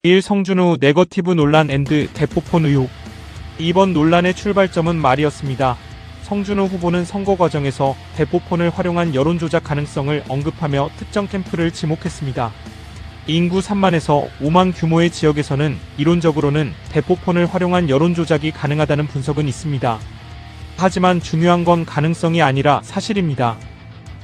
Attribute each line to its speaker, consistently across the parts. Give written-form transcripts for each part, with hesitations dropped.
Speaker 1: 1. 성준우 네거티브 논란 앤드 대포폰 의혹. 이번 논란의 출발점은 말이었습니다. 성준우 후보는 선거 과정에서 대포폰을 활용한 여론조작 가능성을 언급하며 특정 캠프를 지목했습니다. 인구 3만에서 5만 규모의 지역에서는 이론적으로는 대포폰을 활용한 여론조작이 가능하다는 분석은 있습니다. 하지만 중요한 건 가능성이 아니라 사실입니다.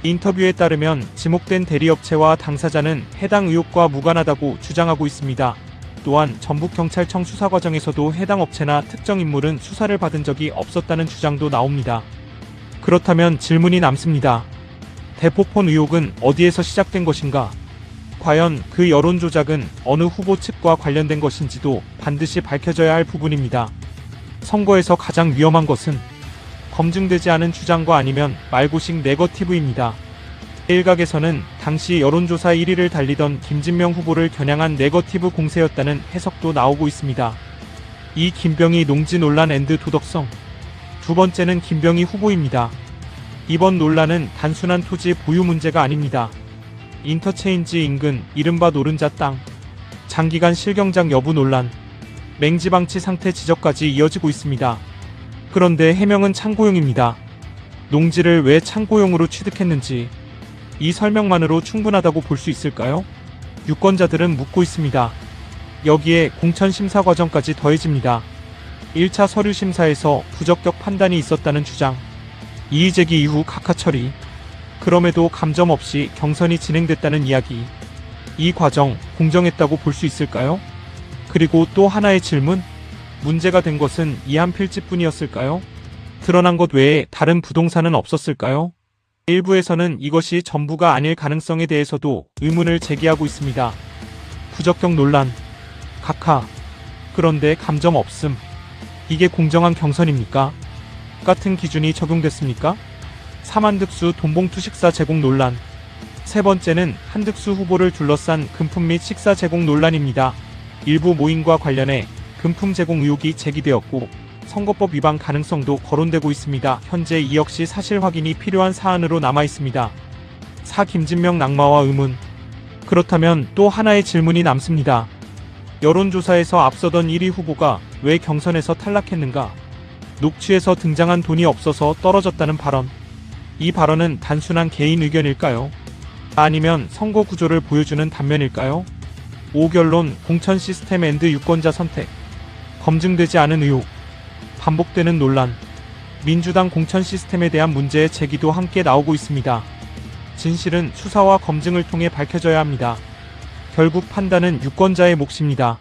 Speaker 1: 인터뷰에 따르면 지목된 대리업체와 당사자는 해당 의혹과 무관하다고 주장하고 있습니다. 또한 전북경찰청 수사 과정에서도 해당 업체나 특정 인물은 수사를 받은 적이 없었다는 주장도 나옵니다. 그렇다면 질문이 남습니다. 대포폰 의혹은 어디에서 시작된 것인가? 과연 그 여론조작은 어느 후보 측과 관련된 것인지도 반드시 밝혀져야 할 부분입니다. 선거에서 가장 위험한 것은 검증되지 않은 주장과 아니면 말고식 네거티브입니다. 일각에서는 당시 여론조사 1위를 달리던 김진명 후보를 겨냥한 네거티브 공세였다는 해석도 나오고 있습니다. 이 김병희 농지 논란 앤드 도덕성. 두 번째는 김병희 후보입니다. 이번 논란은 단순한 토지 보유 문제가 아닙니다. 인터체인지 인근 이른바 노른자 땅, 장기간 실경장 여부 논란, 맹지방치 상태 지적까지 이어지고 있습니다. 그런데 해명은 참고용입니다. 농지를 왜 참고용으로 취득했는지 이 설명만으로 충분하다고 볼 수 있을까요? 유권자들은 묻고 있습니다. 여기에 공천심사 과정까지 더해집니다. 1차 서류심사에서 부적격 판단이 있었다는 주장, 이의제기 이후 각하 처리, 그럼에도 감점 없이 경선이 진행됐다는 이야기. 이 과정 공정했다고 볼 수 있을까요? 그리고 또 하나의 질문, 문제가 된 것은 이 한 필지뿐이었을까요? 드러난 것 외에 다른 부동산은 없었을까요? 일부에서는 이것이 전부가 아닐 가능성에 대해서도 의문을 제기하고 있습니다. 부적격 논란, 각하, 그런데 감점 없음. 이게 공정한 경선입니까? 같은 기준이 적용됐습니까? 3. 한득수 돈봉투 식사 제공 논란. 세 번째는 한득수 후보를 둘러싼 금품 및 식사 제공 논란입니다. 일부 모임과 관련해 금품 제공 의혹이 제기되었고 선거법 위반 가능성도 거론되고 있습니다. 현재 이 역시 사실 확인이 필요한 사안으로 남아있습니다. 4. 김진명 낙마와 의문. 그렇다면 또 하나의 질문이 남습니다. 여론조사에서 앞서던 1위 후보가 왜 경선에서 탈락했는가? 녹취에서 등장한 돈이 없어서 떨어졌다는 발언. 이 발언은 단순한 개인 의견일까요? 아니면 선거 구조를 보여주는 단면일까요? 5. 결론, 공천 시스템 앤드 유권자 선택. 검증되지 않은 의혹, 반복되는 논란, 민주당 공천 시스템에 대한 문제의 제기도 함께 나오고 있습니다. 진실은 수사와 검증을 통해 밝혀져야 합니다. 결국 판단은 유권자의 몫입니다.